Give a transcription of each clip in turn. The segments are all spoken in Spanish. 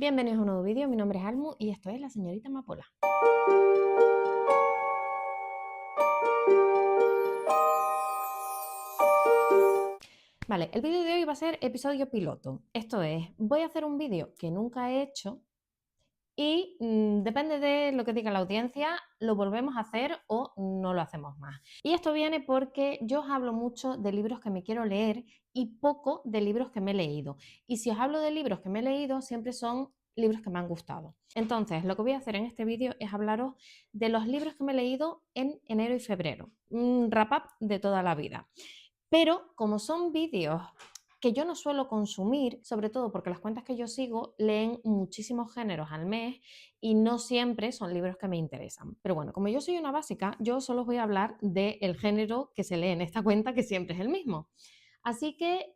Bienvenidos a un nuevo vídeo, mi nombre es Almu y esto es La Señorita Amapola. Vale, el vídeo de hoy va a ser episodio piloto. Esto es, voy a hacer un vídeo que nunca he hecho y depende de lo que diga la audiencia, lo volvemos a hacer o no lo hacemos más. Y esto viene porque yo os hablo mucho de libros que me quiero leer y poco de libros que me he leído. Y si os hablo de libros que me he leído, siempre son libros que me han gustado. Entonces, lo que voy a hacer en este vídeo es hablaros de los libros que me he leído en enero y febrero. Un wrap-up de toda la vida. Pero como son vídeos que yo no suelo consumir, sobre todo porque las cuentas que yo sigo leen muchísimos géneros al mes y no siempre son libros que me interesan. Pero bueno, como yo soy una básica, yo solo os voy a hablar del género que se lee en esta cuenta, que siempre es el mismo. Así que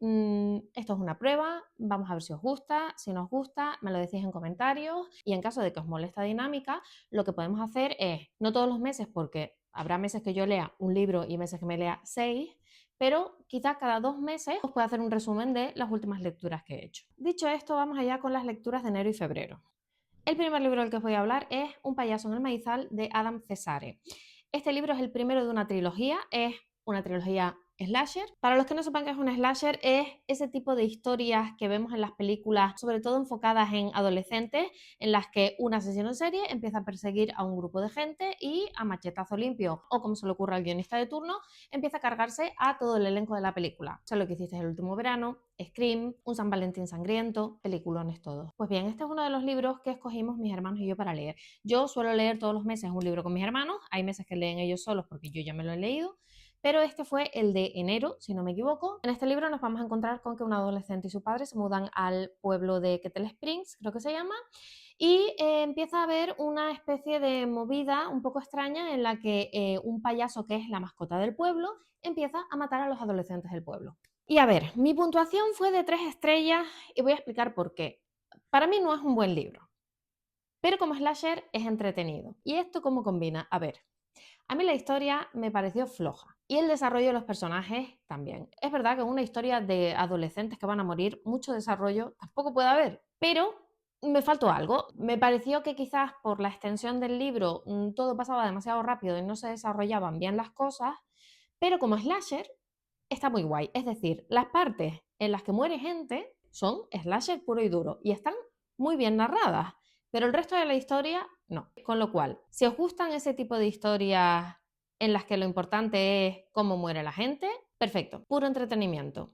esto es una prueba, vamos a ver si os gusta, si no os gusta, me lo decís en comentarios y en caso de que os moleste la dinámica, lo que podemos hacer es, no todos los meses, porque habrá meses que yo lea un libro y meses que me lea 6, pero quizás cada 2 meses os pueda hacer un resumen de las últimas lecturas que he hecho. Dicho esto, vamos allá con las lecturas de enero y febrero. El primer libro del que os voy a hablar es Un payaso en el maizal de Adam Cesare. Este libro es el primero de una trilogía, es una trilogía slasher. Para los que no sepan qué es un slasher, es ese tipo de historias que vemos en las películas, sobre todo enfocadas en adolescentes, en las que un asesino en serie empieza a perseguir a un grupo de gente y a machetazo limpio, o como se le ocurre al guionista de turno, empieza a cargarse a todo el elenco de la película. O sea, lo que hiciste el último verano, Scream, Un San Valentín sangriento, peliculones todos. Pues bien, este es uno de los libros que escogimos mis hermanos y yo para leer. Yo suelo leer todos los meses un libro con mis hermanos, hay meses que leen ellos solos porque yo ya me lo he leído, pero este fue el de enero, si no me equivoco. En este libro nos vamos a encontrar con que un adolescente y su padre se mudan al pueblo de Kettle Springs, creo que se llama, y empieza a haber una especie de movida un poco extraña en la que un payaso que es la mascota del pueblo empieza a matar a los adolescentes del pueblo. Y a ver, mi puntuación fue de 3 estrellas y voy a explicar por qué. Para mí no es un buen libro, pero como slasher es entretenido. ¿Y esto cómo combina? A ver, a mí la historia me pareció floja y el desarrollo de los personajes también. Es verdad que en una historia de adolescentes que van a morir, mucho desarrollo tampoco puede haber, pero me faltó algo. Me pareció que quizás por la extensión del libro todo pasaba demasiado rápido y no se desarrollaban bien las cosas, pero como slasher está muy guay. Es decir, las partes en las que muere gente son slasher puro y duro y están muy bien narradas, pero el resto de la historia no. Con lo cual, si os gustan ese tipo de historias en las que lo importante es cómo muere la gente, perfecto, puro entretenimiento.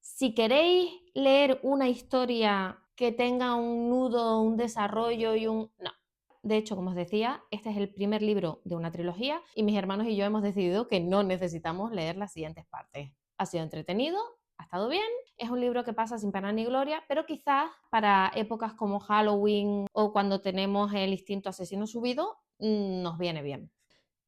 Si queréis leer una historia que tenga un nudo, un desarrollo y un... No. De hecho, como os decía, este es el primer libro de una trilogía y mis hermanos y yo hemos decidido que no necesitamos leer las siguientes partes. Ha sido entretenido, ha estado bien, es un libro que pasa sin pena ni gloria, pero quizás para épocas como Halloween o cuando tenemos el instinto asesino subido, nos viene bien.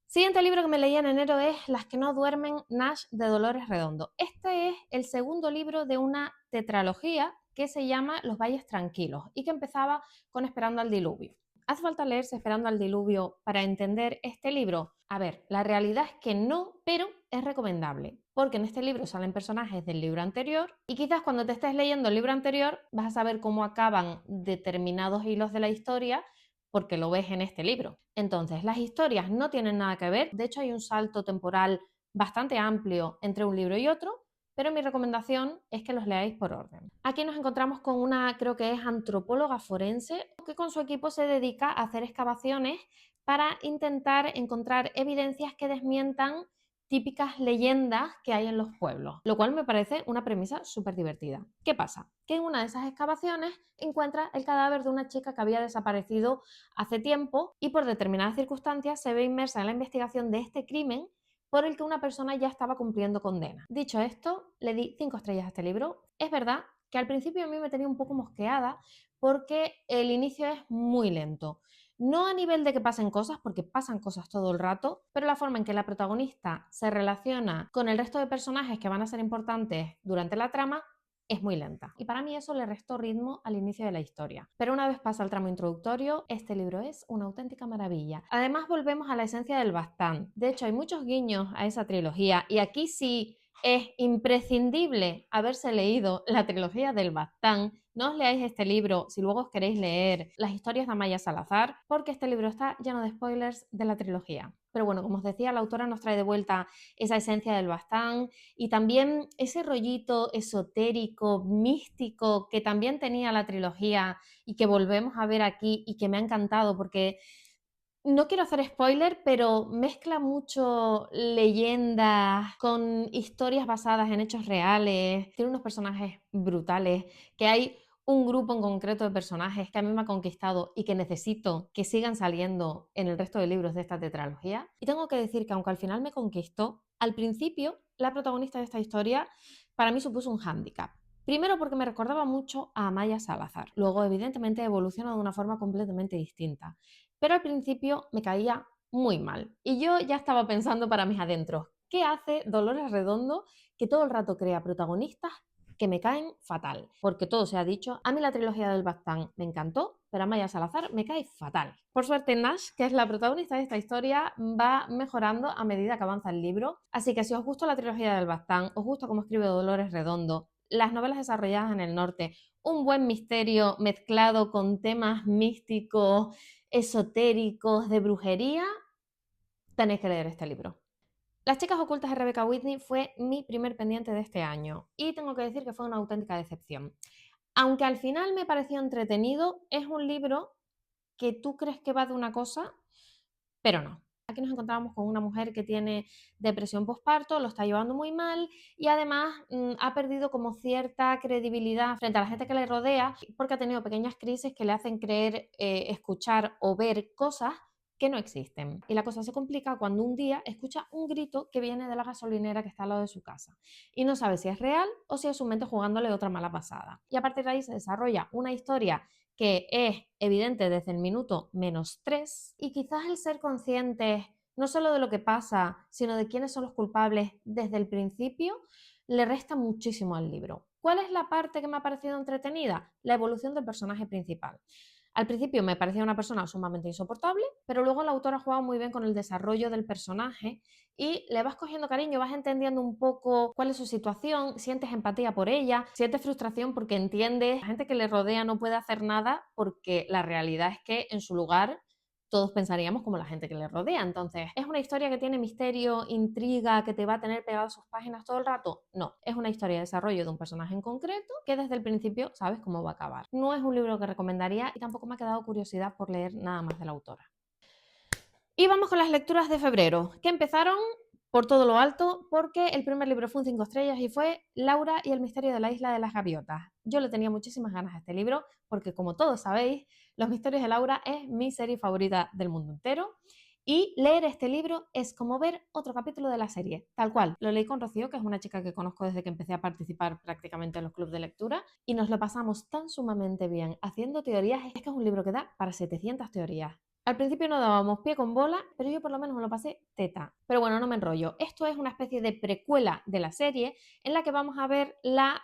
Siguiente libro que me leí en enero es Las que no duermen, Nash de Dolores Redondo. Este es el segundo libro de una tetralogía que se llama Los valles tranquilos y que empezaba con Esperando al diluvio. ¿Hace falta leerse Esperando al diluvio para entender este libro? A ver, la realidad es que no, pero es recomendable, porque en este libro salen personajes del libro anterior y quizás cuando te estés leyendo el libro anterior vas a saber cómo acaban determinados hilos de la historia porque lo ves en este libro. Entonces, las historias no tienen nada que ver, de hecho hay un salto temporal bastante amplio entre un libro y otro, pero mi recomendación es que los leáis por orden. Aquí nos encontramos con una, creo que es antropóloga forense, que con su equipo se dedica a hacer excavaciones para intentar encontrar evidencias que desmientan típicas leyendas que hay en los pueblos, lo cual me parece una premisa súper divertida. ¿Qué pasa? Que en una de esas excavaciones encuentra el cadáver de una chica que había desaparecido hace tiempo y por determinadas circunstancias se ve inmersa en la investigación de este crimen por el que una persona ya estaba cumpliendo condena. Dicho esto, le di 5 estrellas a este libro. Es verdad que al principio a mí me tenía un poco mosqueada porque el inicio es muy lento. No a nivel de que pasen cosas, porque pasan cosas todo el rato, pero la forma en que la protagonista se relaciona con el resto de personajes que van a ser importantes durante la trama es muy lenta. Y para mí eso le restó ritmo al inicio de la historia. Pero una vez pasa el tramo introductorio, este libro es una auténtica maravilla. Además volvemos a la esencia del Baztán. De hecho, hay muchos guiños a esa trilogía y aquí sí Es imprescindible haberse leído la trilogía del Baztán. No os leáis este libro si luego os queréis leer las historias de Amaya Salazar, porque este libro está lleno de spoilers de la trilogía. Pero bueno, como os decía, la autora nos trae de vuelta esa esencia del Baztán y también ese rollito esotérico, místico que también tenía la trilogía y que volvemos a ver aquí y que me ha encantado porque no quiero hacer spoiler, pero mezcla mucho leyendas con historias basadas en hechos reales. Tiene unos personajes brutales, que hay un grupo en concreto de personajes que a mí me ha conquistado y que necesito que sigan saliendo en el resto de libros de esta tetralogía. Y tengo que decir que aunque al final me conquistó, al principio la protagonista de esta historia para mí supuso un hándicap. Primero porque me recordaba mucho a Amaya Salazar. Luego, evidentemente, evoluciona de una forma completamente distinta. Pero al principio me caía muy mal. Y yo ya estaba pensando para mis adentros, ¿qué hace Dolores Redondo que todo el rato crea protagonistas que me caen fatal? Porque todo se ha dicho, a mí la trilogía del Baztán me encantó, pero a Maya Salazar me cae fatal. Por suerte Nash, que es la protagonista de esta historia, va mejorando a medida que avanza el libro. Así que si os gusta la trilogía del Baztán, os gusta cómo escribe Dolores Redondo, las novelas desarrolladas en el norte, un buen misterio mezclado con temas místicos, esotéricos, de brujería, tenéis que leer este libro. Las chicas ocultas de Rebecca Whitney fue mi primer pendiente de este año y tengo que decir que fue una auténtica decepción. Aunque al final me pareció entretenido, es un libro que tú crees que va de una cosa, pero no. Aquí nos encontramos con una mujer que tiene depresión postparto, lo está llevando muy mal y además ha perdido como cierta credibilidad frente a la gente que le rodea porque ha tenido pequeñas crisis que le hacen creer, escuchar o ver cosas que no existen. Y la cosa se complica cuando un día escucha un grito que viene de la gasolinera que está al lado de su casa y no sabe si es real o si es su mente jugándole otra mala pasada. Y a partir de ahí se desarrolla una historia que es evidente desde el minuto -3 y quizás el ser conscientes no solo de lo que pasa, sino de quiénes son los culpables desde el principio, le resta muchísimo al libro. ¿Cuál es la parte que me ha parecido entretenida? La evolución del personaje principal. Al principio me parecía una persona sumamente insoportable, pero luego la autora ha jugado muy bien con el desarrollo del personaje y le vas cogiendo cariño, vas entendiendo un poco cuál es su situación, sientes empatía por ella, sientes frustración porque entiendes, la gente que le rodea no puede hacer nada porque la realidad es que en su lugar todos pensaríamos como la gente que le rodea. Entonces, ¿es una historia que tiene misterio, intriga, que te va a tener pegado a sus páginas todo el rato? No, es una historia de desarrollo de un personaje en concreto que desde el principio sabes cómo va a acabar. No es un libro que recomendaría y tampoco me ha quedado curiosidad por leer nada más de la autora. Y vamos con las lecturas de febrero, que empezaron por todo lo alto, porque el primer libro fue un 5 estrellas y fue Laura y el misterio de la isla de las gaviotas. Yo le tenía muchísimas ganas a este libro, porque como todos sabéis, Los misterios de Laura es mi serie favorita del mundo entero. Y leer este libro es como ver otro capítulo de la serie, tal cual. Lo leí con Rocío, que es una chica que conozco desde que empecé a participar prácticamente en los clubes de lectura, y nos lo pasamos tan sumamente bien haciendo teorías. Es que es un libro que da para 700 teorías. Al principio no dábamos pie con bola, pero yo por lo menos me lo pasé teta. Pero bueno, no me enrollo. Esto es una especie de precuela de la serie en la que vamos a ver la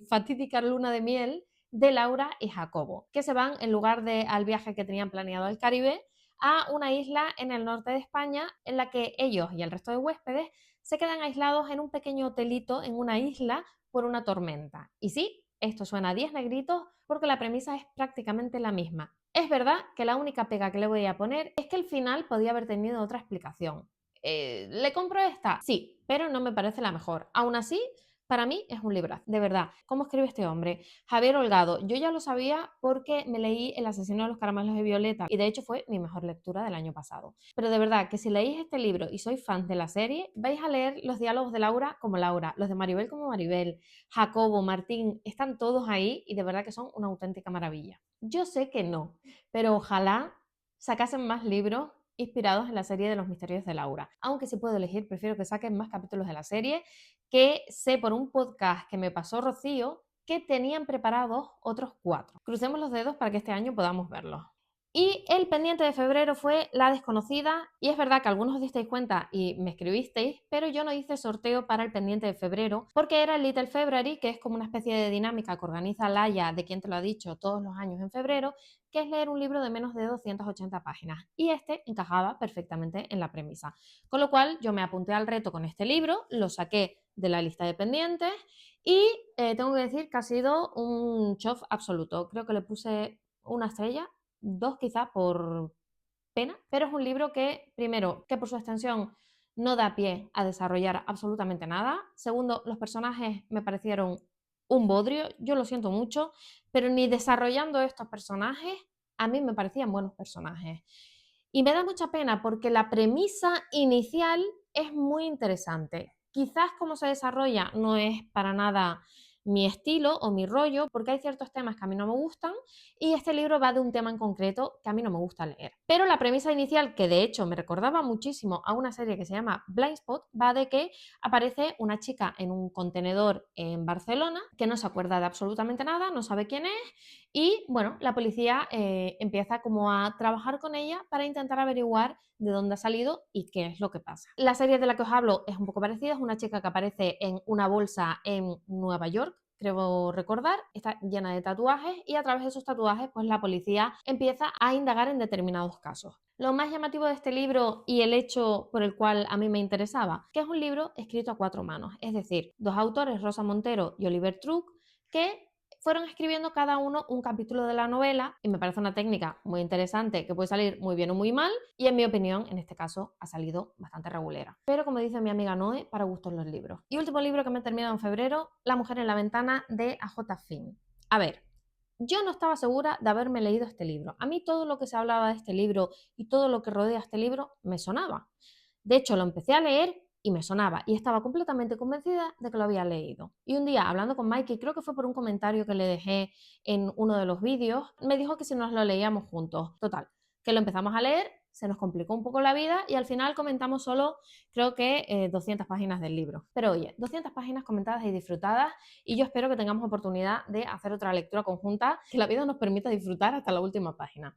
fatídica luna de miel de Laura y Jacobo, que se van en lugar de al viaje que tenían planeado al Caribe a una isla en el norte de España en la que ellos y el resto de huéspedes se quedan aislados en un pequeño hotelito en una isla por una tormenta. Y sí, esto suena a 10 negritos porque la premisa es prácticamente la misma. Es verdad que la única pega que le voy a poner es que el final podía haber tenido otra explicación. ¿Le compro esta? Sí, pero no me parece la mejor. Aún así, para mí es un librazo, de verdad. ¿Cómo escribe este hombre? Javier Holgado. Yo ya lo sabía porque me leí El asesino de los caramelos de Violeta y de hecho fue mi mejor lectura del año pasado. Pero de verdad que si leéis este libro y sois fans de la serie, vais a leer los diálogos de Laura como Laura, los de Maribel como Maribel, Jacobo, Martín, están todos ahí y de verdad que son una auténtica maravilla. Yo sé que no, pero ojalá sacasen más libros inspirados en la serie de los misterios de Laura. Aunque si puedo elegir, prefiero que saquen más capítulos de la serie, que sé por un podcast que me pasó Rocío que tenían preparados otros 4. Crucemos los dedos para que este año podamos verlos. Y el pendiente de febrero fue La desconocida, y es verdad que algunos os disteis cuenta y me escribisteis, pero yo no hice sorteo para el pendiente de febrero porque era el Little February, que es como una especie de dinámica que organiza Laia, de quien te lo ha dicho, todos los años en febrero, que es leer un libro de menos de 280 páginas. Y este encajaba perfectamente en la premisa. Con lo cual yo me apunté al reto con este libro, lo saqué de la lista de pendientes y tengo que decir que ha sido un chof absoluto. Creo que le puse una estrella, dos quizá por pena, pero es un libro que, primero, que por su extensión no da pie a desarrollar absolutamente nada. Segundo, los personajes me parecieron un bodrio, yo lo siento mucho, pero ni desarrollando estos personajes, a mí me parecían buenos personajes. Y me da mucha pena porque la premisa inicial es muy interesante. Quizás cómo se desarrolla no es para nada mi estilo o mi rollo, porque hay ciertos temas que a mí no me gustan y este libro va de un tema en concreto que a mí no me gusta leer. Pero la premisa inicial, que de hecho me recordaba muchísimo a una serie que se llama Blindspot, va de que aparece una chica en un contenedor en Barcelona que no se acuerda de absolutamente nada, no sabe quién es y bueno, la policía empieza como a trabajar con ella para intentar averiguar de dónde ha salido y qué es lo que pasa. La serie de la que os hablo es un poco parecida, es una chica que aparece en una bolsa en Nueva York, creo recordar, está llena de tatuajes y a través de esos tatuajes pues la policía empieza a indagar en determinados casos. Lo más llamativo de este libro y el hecho por el cual a mí me interesaba, que es un libro escrito a cuatro manos, es decir, dos autores, Rosa Montero y Oliver Truc, que fueron escribiendo cada uno un capítulo de la novela y me parece una técnica muy interesante que puede salir muy bien o muy mal y en mi opinión en este caso ha salido bastante regulera. Pero como dice mi amiga Noé, para gustos los libros. Y último libro que me he terminado en febrero, La mujer en la ventana de A.J. Finn. A ver, yo no estaba segura de haberme leído este libro. A mí todo lo que se hablaba de este libro y todo lo que rodea este libro me sonaba. De hecho, lo empecé a leer y me sonaba y estaba completamente convencida de que lo había leído. Y un día, hablando con Mikey, creo que fue por un comentario que le dejé en uno de los vídeos, me dijo que si nos lo leíamos juntos. Total, que lo empezamos a leer, se nos complicó un poco la vida y al final comentamos solo, creo que 200 páginas del libro. Pero oye, 200 páginas comentadas y disfrutadas y yo espero que tengamos oportunidad de hacer otra lectura conjunta, que la vida nos permita disfrutar hasta la última página.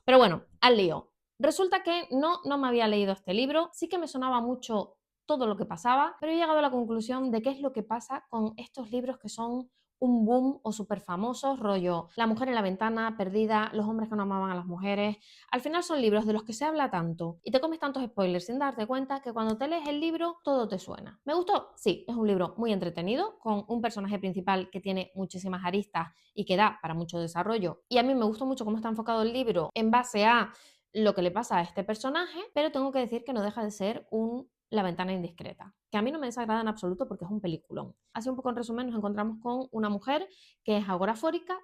Pero bueno, al lío. Resulta que no me había leído este libro, sí que me sonaba mucho todo lo que pasaba, pero he llegado a la conclusión de qué es lo que pasa con estos libros que son un boom o súper famosos, rollo La mujer en la ventana, Perdida, Los hombres que no amaban a las mujeres. Al final son libros de los que se habla tanto y te comes tantos spoilers sin darte cuenta que cuando te lees el libro todo te suena. ¿Me gustó? Sí, es un libro muy entretenido, con un personaje principal que tiene muchísimas aristas y que da para mucho desarrollo. Y a mí me gustó mucho cómo está enfocado el libro en base a lo que le pasa a este personaje, pero tengo que decir que no deja de ser un La ventana indiscreta, que a mí no me desagrada en absoluto porque es un peliculón. Así un poco en resumen nos encontramos con una mujer que es agorafórica,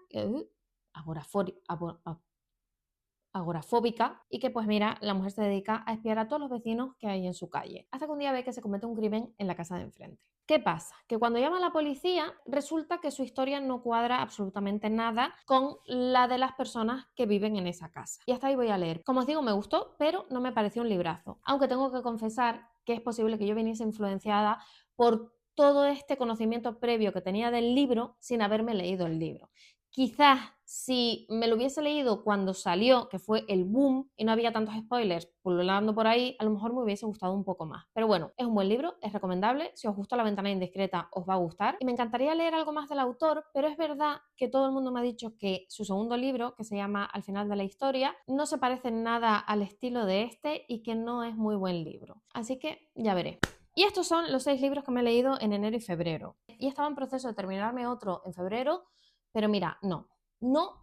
agorafóbica y que pues mira, la mujer se dedica a espiar a todos los vecinos que hay en su calle, hasta que un día ve que se comete un crimen en la casa de enfrente. ¿Qué pasa? Que cuando llama a la policía resulta que su historia no cuadra absolutamente nada con la de las personas que viven en esa casa. Y hasta ahí voy a leer. Como os digo, me gustó, pero no me pareció un librazo. Aunque tengo que confesar que es posible que yo viniese influenciada por todo este conocimiento previo que tenía del libro sin haberme leído el libro. Quizás si me lo hubiese leído cuando salió, que fue el boom y no había tantos spoilers pululando por ahí, a lo mejor me hubiese gustado un poco más. Pero bueno, es un buen libro, es recomendable. Si os gustó La ventana indiscreta, os va a gustar. Y me encantaría leer algo más del autor, pero es verdad que todo el mundo me ha dicho que su segundo libro, que se llama Al final de la historia, no se parece en nada al estilo de este y que no es muy buen libro. Así que ya veré. Y estos son los 6 libros que me he leído en enero y febrero. Y estaba en proceso de terminarme otro en febrero, pero mira, no,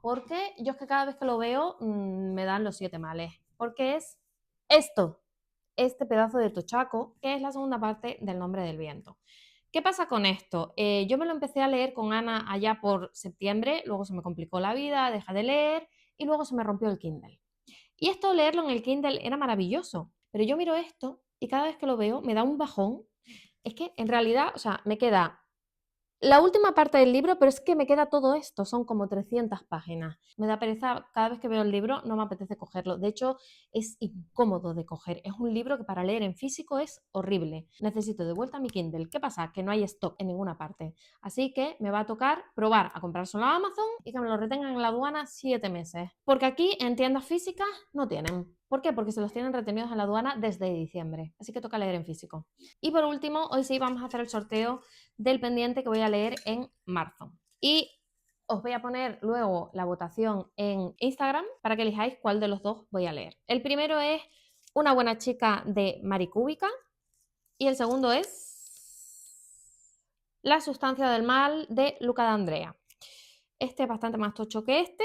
porque yo es que cada vez que lo veo me dan los 7 males. Porque es esto, este pedazo de tochaco, que es la segunda parte del Nombre del Viento. ¿Qué pasa con esto? Yo me lo empecé a leer con Ana allá por septiembre, luego se me complicó la vida, dejé de leer y luego se me rompió el Kindle. Y esto, leerlo en el Kindle era maravilloso, pero yo miro esto y cada vez que lo veo me da un bajón. Es que en realidad, o sea, me queda La última parte del libro, pero es que me queda todo esto, son como 300 páginas. Me da pereza, cada vez que veo el libro no me apetece cogerlo. De hecho, es incómodo de coger. Es un libro que para leer en físico es horrible. Necesito de vuelta mi Kindle. ¿Qué pasa? Que no hay stock en ninguna parte. Así que me va a tocar probar a comprárselo a Amazon y que me lo retengan en la aduana 7 meses. Porque aquí en tiendas físicas no tienen. ¿Por qué? Porque se los tienen retenidos en la aduana desde diciembre. Así que toca leer en físico. Y por último, hoy sí vamos a hacer el sorteo del pendiente que voy a leer en marzo. Y os voy a poner luego la votación en Instagram para que elijáis cuál de los dos voy a leer. El primero es Una buena chica de Maricúbica y el segundo es La sustancia del mal de Luca de Andrea. Este es bastante más tocho que este,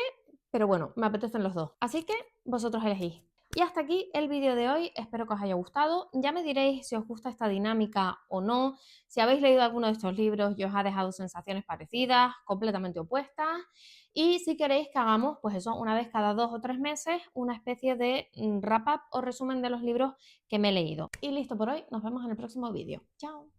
pero bueno, me apetecen los dos. Así que vosotros elegís. Y hasta aquí el vídeo de hoy, espero que os haya gustado. Ya me diréis si os gusta esta dinámica o no, si habéis leído alguno de estos libros y os ha dejado sensaciones parecidas, completamente opuestas, y si queréis que hagamos, pues eso, una vez cada 2 o 3 meses, una especie de wrap-up o resumen de los libros que me he leído. Y listo por hoy, nos vemos en el próximo vídeo. ¡Chao!